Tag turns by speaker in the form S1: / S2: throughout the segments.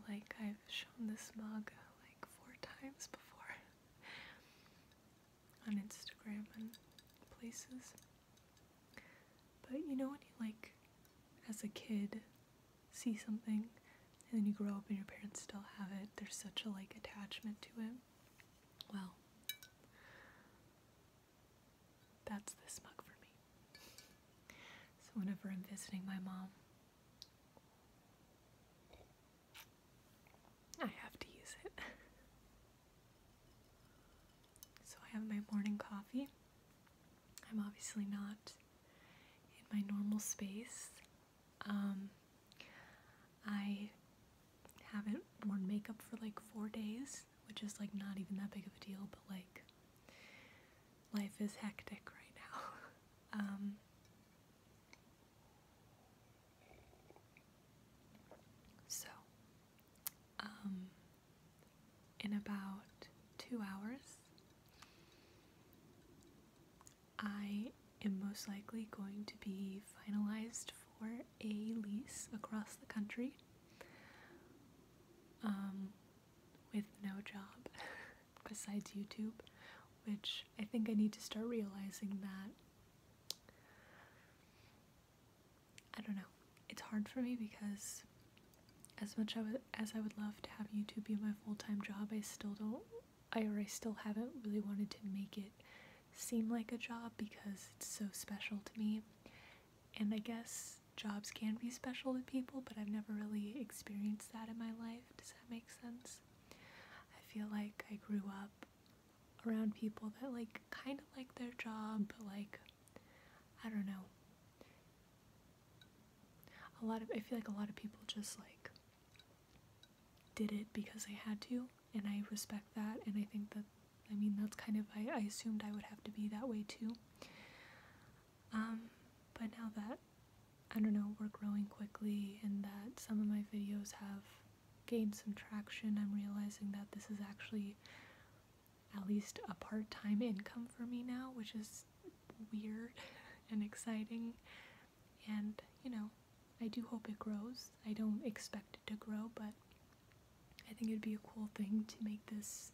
S1: like I've shown this mug like 4 times before on Instagram and places. But you know when you like, as a kid, see something and then you grow up and your parents still have it, there's such a like attachment to it. Well, that's this mug for me. So whenever I'm visiting my mom, I have to use it. So I have my morning coffee. I'm obviously not in my normal space. I haven't worn makeup for like 4 days, which is like not even that big of a deal, but like life is hectic right now. So, in about 2 hours, I am most likely going to be finalized for a lease across the country, with no job besides YouTube, which I think I need to start realizing that, I don't know, it's hard for me because as much as I would love to have YouTube be my full-time job, I still haven't really wanted to make it seem like a job because it's so special to me. And I guess jobs can be special to people, but I've never really experienced that in my life. Does that make sense? I feel like I grew up around people that like kind of like their job, but like, I don't know. I feel like a lot of people just like did it because they had to, and I respect that, and I think that, I mean, that's kind of, I assumed I would have to be that way too. But now that, I don't know, we're growing quickly and that some of my videos have gained some traction, I'm realizing that this is actually at least a part-time income for me now, which is weird and exciting. And, you know, I do hope it grows. I don't expect it to grow, but I think it'd be a cool thing to make this,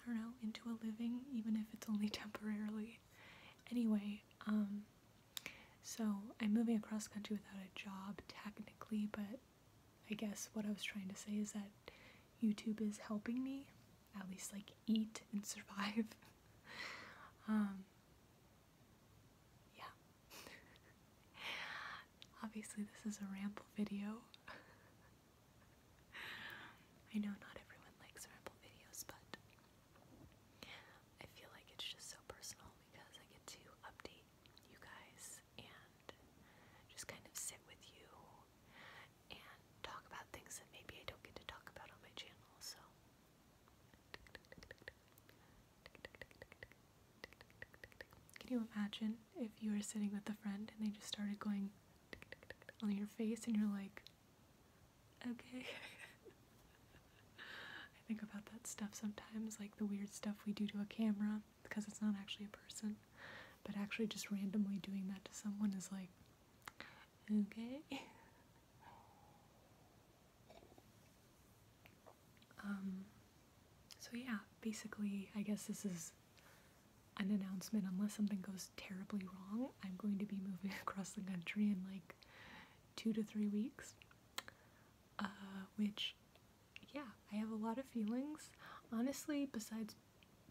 S1: I don't know, into a living, even if it's only temporarily. Anyway, so I'm moving across country without a job technically, but I guess what I was trying to say is that YouTube is helping me at least like eat and survive. Yeah. Obviously this is a ramble video. I know not everyone likes ramble videos, but I feel like it's just so personal because I get to update you guys and just kind of sit with you and talk about things that maybe I don't get to talk about on my channel. So can you imagine if you were sitting with a friend and they just started going on your face and you're like, okay. I think about that stuff sometimes, like the weird stuff we do to a camera because it's not actually a person, but actually just randomly doing that to someone is like, okay. So yeah, basically, I guess this is an announcement. Unless something goes terribly wrong, I'm going to be moving across the country in like 2 to 3 weeks, which, yeah, I have a lot of feelings. Honestly, besides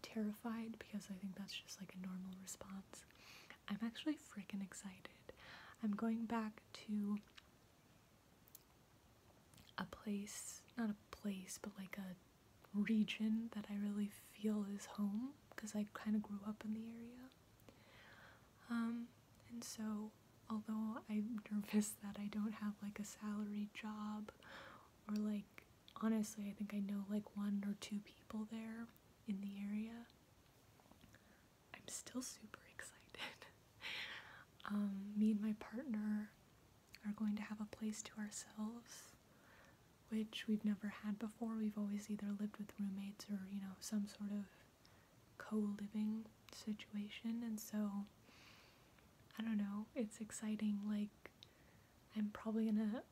S1: terrified, because I think that's just like a normal response, I'm actually freaking excited. I'm going back to a place, not a place, but like a region that I really feel is home, because I kind of grew up in the area. And so, although I'm nervous that I don't have like a salary job, or like, honestly, I think I know like 1 or 2 people there in the area, I'm still super excited. Me and my partner are going to have a place to ourselves, which we've never had before. We've always either lived with roommates or, you know, some sort of co-living situation, and so, I don't know, it's exciting. Like, I'm probably gonna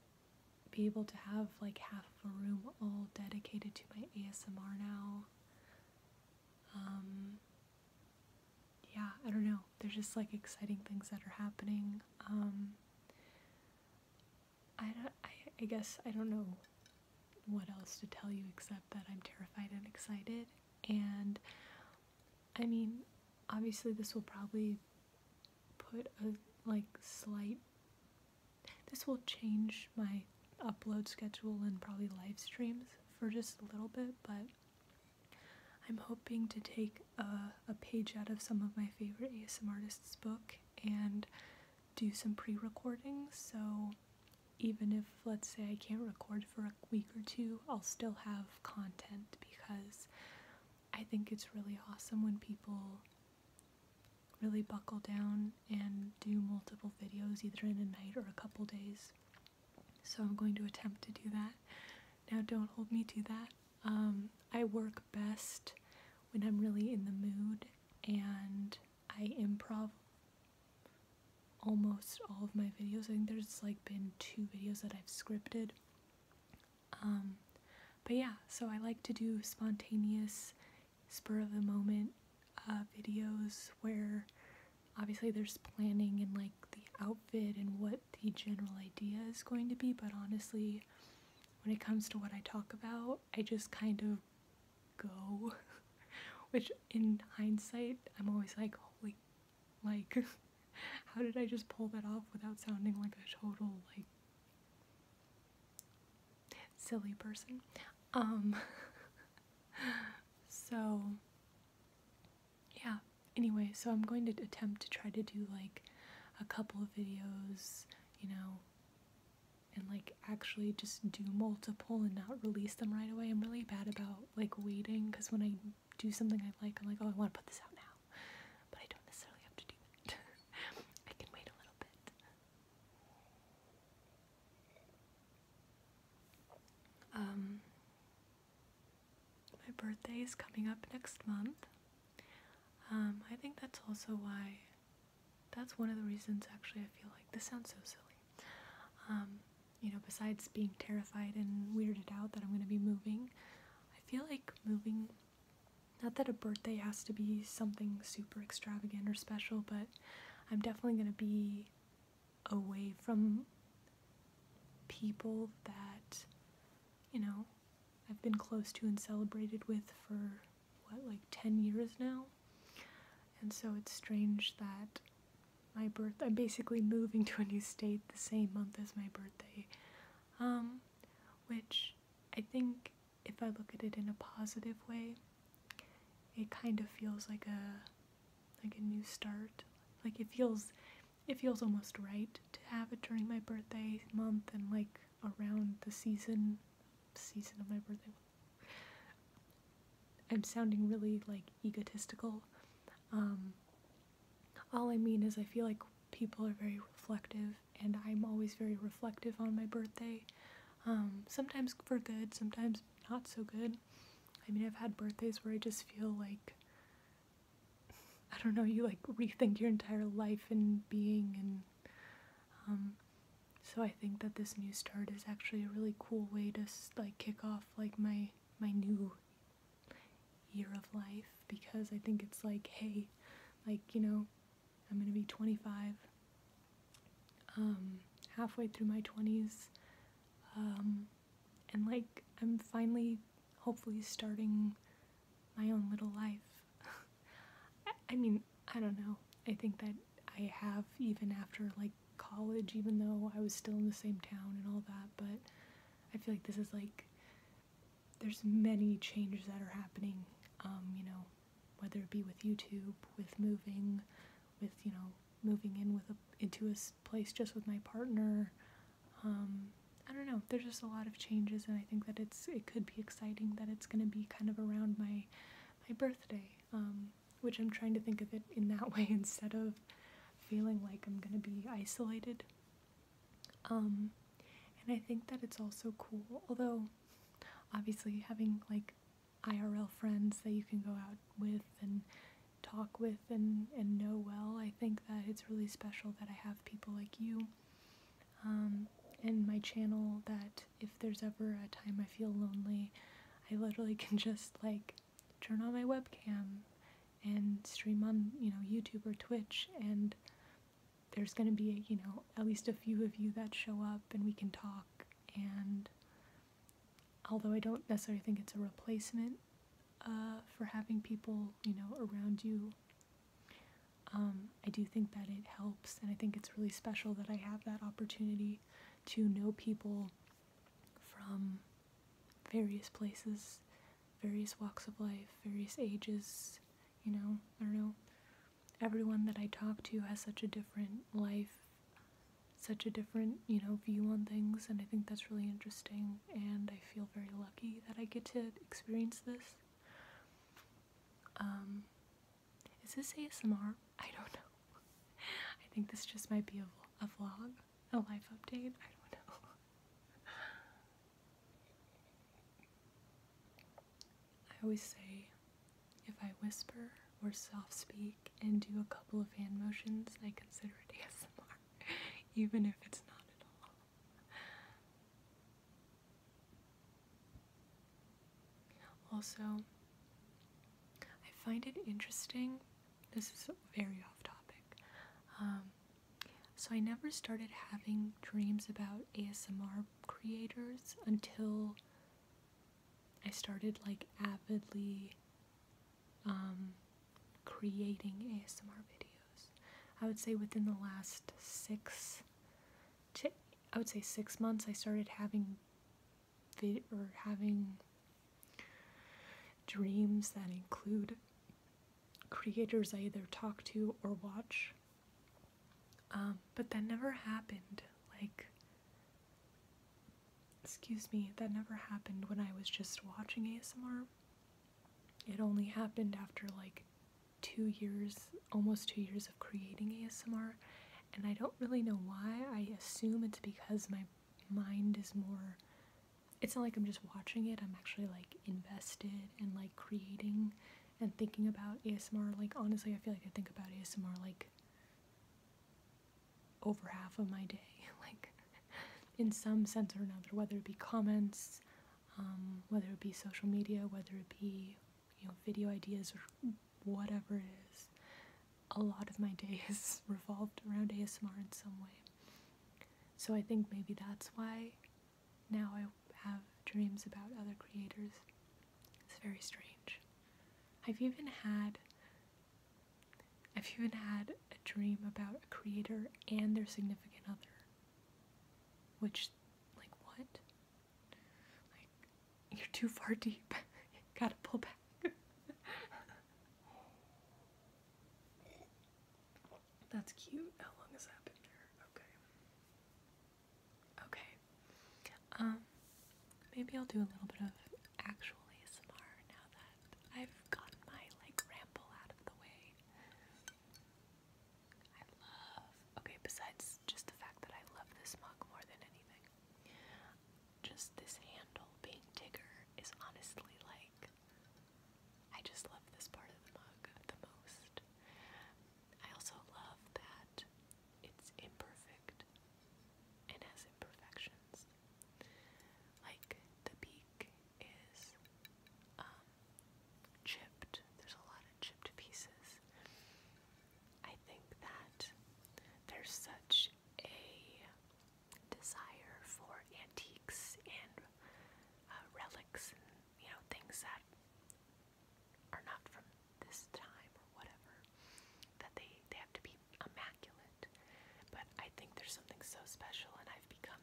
S1: be able to have like half of a room all dedicated to my ASMR now. Yeah, I don't know. There's just like exciting things that are happening. I guess I don't know what else to tell you except that I'm terrified and excited. And I mean, obviously this will probably put a like slight, this will change my upload schedule and probably live streams for just a little bit, but I'm hoping to take a page out of some of my favorite ASMR artists' book and do some pre-recordings, so even if, let's say, I can't record for a week or two, I'll still have content, because I think it's really awesome when people really buckle down and do multiple videos either in a night or a couple days. So I'm going to attempt to do that. Now, don't hold me to that. I work best when I'm really in the mood, and I improv almost all of my videos. I think there's like been 2 videos that I've scripted. But yeah, so I like to do spontaneous, spur of the moment videos where obviously there's planning and like the outfit and what the general idea is going to be, but honestly, when it comes to what I talk about, I just kind of go, which in hindsight, I'm always like, holy, like, how did I just pull that off without sounding like a total, like, silly person? So, yeah, anyway, so I'm going to attempt to try to do, like, a couple of videos, you know, and like actually just do multiple and not release them right away. I'm really bad about like waiting, because when I do something I like, I'm like, oh, I want to put this out now, but I don't necessarily have to do that. I can wait a little bit. My birthday is coming up next month. I think that's also why, that's one of the reasons actually I feel like, this sounds so silly, you know, besides being terrified and weirded out that I'm going to be moving, I feel like moving, not that a birthday has to be something super extravagant or special, but I'm definitely going to be away from people that, you know, I've been close to and celebrated with for, what, like 10 years now? And so it's strange that I'm basically moving to a new state the same month as my birthday, which I think if I look at it in a positive way, it kind of feels like a new start. Like it feels almost right to have it during my birthday month and like around the season of my birthday. I'm sounding really like egotistical. All I mean is I feel like people are very reflective, and I'm always very reflective on my birthday. Sometimes for good, sometimes not so good. I mean, I've had birthdays where I just feel like, I don't know, you like rethink your entire life and being, and so I think that this new start is actually a really cool way to like kick off like my new year of life, because I think it's like, hey, like, you know, I'm gonna be 25, halfway through my 20s, and like I'm finally hopefully starting my own little life. I mean, I don't know, I think that I have, even after like college, even though I was still in the same town and all that, but I feel like this is like, there's many changes that are happening, you know, whether it be with YouTube, with moving, with, you know, moving in with into a place just with my partner. I don't know, there's just a lot of changes, and I think that it could be exciting that it's going to be kind of around my birthday, which I'm trying to think of it in that way instead of feeling like I'm going to be isolated. And I think that it's also cool, although obviously having like IRL friends that you can go out with and talk with and know well, I think that it's really special that I have people like you. in my channel that if there's ever a time I feel lonely, I literally can just like turn on my webcam and stream on, YouTube or Twitch, and there's gonna be, at least a few of you that show up and we can talk. And although I don't necessarily think it's a replacement for having people, around you, I do think that it helps, and I think it's really special that I have that opportunity to know people from various places, various walks of life, various ages, I don't know. Everyone that I talk to has such a different life, such a different, view on things, and I think that's really interesting, and I feel very lucky that I get to experience this. Is this ASMR? I don't know. I think this just might be a vlog, a life update, I don't know. I always say, if I whisper or soft speak and do a couple of hand motions, I consider it ASMR, even if it's not at all. Also, I find it interesting, this is very off topic, so I never started having dreams about ASMR creators until I started like avidly creating ASMR videos. I would say within the last 6 months I started having dreams that include creators I either talk to or watch. But that never happened, that never happened when I was just watching ASMR. It only happened after like 2 years, almost 2 years of creating ASMR, and I don't really know why. I assume it's because my mind is more, it's not like I'm just watching it, I'm actually like invested in like creating and thinking about ASMR. Like honestly, I feel like I think about ASMR like over half of my day, like in some sense or another, whether it be comments, whether it be social media, whether it be, video ideas or whatever it is. A lot of my day is revolved around ASMR in some way. So I think maybe that's why now I have dreams about other creators. It's very strange. I've even had a dream about a creator and their significant other. Which, like, what? Like, you're too far deep. Gotta pull back. That's cute. How long has that been there? Okay. Maybe I'll do a little bit of actual ASMR now that I've gotten my, ramble out of the way. Besides just the fact that I love this mug more than anything, just this handle being Tigger is honestly I just love this part of the mug the most. I also love that it's imperfect and has imperfections. Like, the beak is chipped. There's a lot of chipped pieces. I think that there's such a desire for antiques and relics and, things that are not from this time or whatever, that they have to be immaculate. But I think there's something so special, and I've become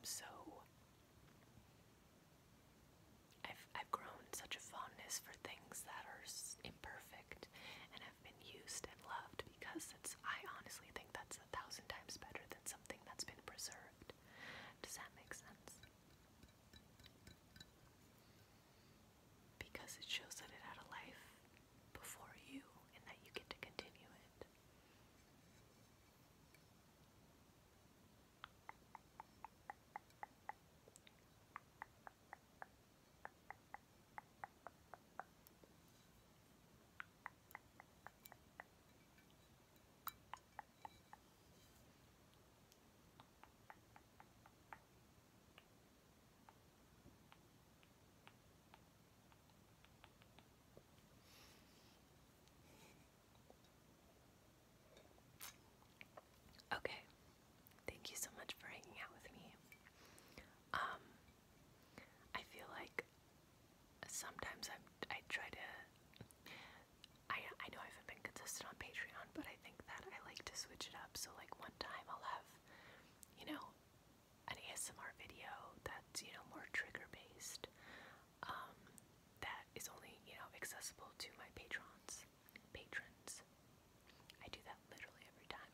S1: I've grown such a fondness for things that are imperfect and have been used and loved, because I honestly think that's 1,000 times better than something that's been preserved. Does that make sense? Because it shows that it had a life before you and that you get to continue it. sometimes I try to, I know I haven't been consistent on Patreon, but I think that I like to switch it up. So like one time I'll have, you know, an ASMR video that's, you know, more trigger based, that is only, you know, accessible to my patrons. I do that literally every time.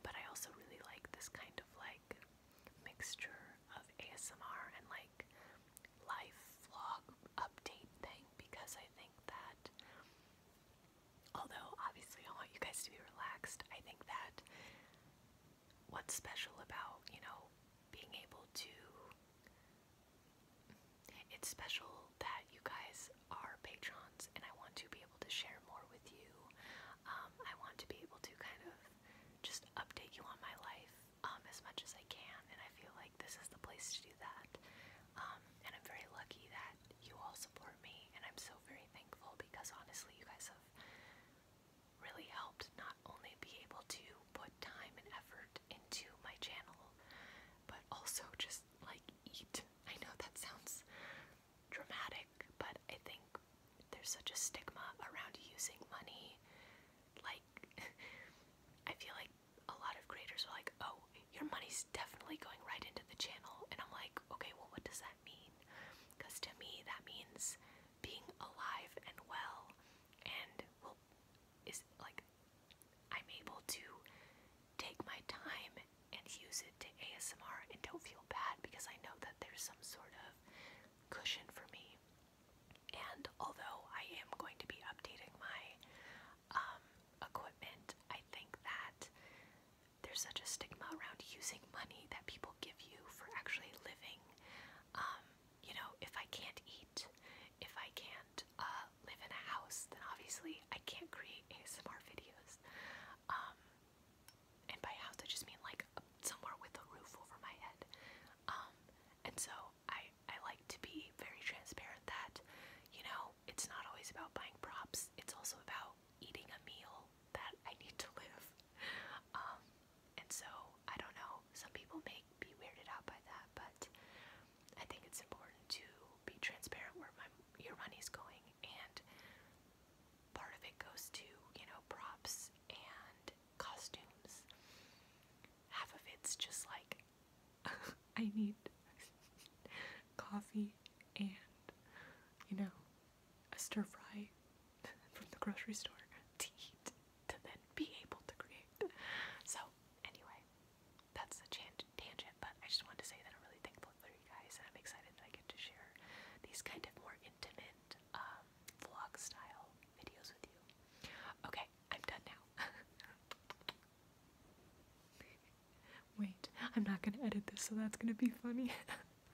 S1: But I also really like this kind of like mixture of ASMR and like life vlog update thing, because I think that, although obviously I want you guys to be relaxed, I think that what's special about, you know, being able to, it's special that you guys are patrons, and I want to be able to share more with you. I want to be able to kind of just update you on my life as much as I can, and I feel like this is the place to do that. And I'm very lucky that you all support me, and I'm so very thankful, because honestly you guys have really helped not only be able to put time and effort into my channel, but also just like eat. I know that sounds dramatic, but I think there's such a stigma around using money. Like, I feel like a lot of creators are like, oh, your money's definitely going right into the channel, and I'm like, okay, well, what does that mean? Because to me, that means being alive and well, and well, is like, I'm able to take my time and use it to ASMR and don't feel bad, because I know that there's some sort of cushion for me. And although I am going to be updating my equipment, I think that there's such a stigma around using money that people give you for actually living. You know, if I can't eat, if I can't live in a house, then obviously I can't create ASMR videos. And by house, I just mean like somewhere with a roof over my head. And so I like to be very transparent that, you know, it's not always about buying props. It's also about eating a meal that I need to live. And so, I don't know, some people may be weirded out by that, but I think it's important to be transparent where your money's going, and part of it goes to, you know, props and costumes. Half of it's just like, I need coffee and, you know, a stir fry from the grocery store to eat, to then be able to create. So anyway, that's a tangent, but I just wanted to say that I'm really thankful for you guys, and I'm excited that I get to share these kind of more intimate vlog style videos with you. Okay, I'm done now. Wait, I'm not gonna edit this, so that's gonna be funny.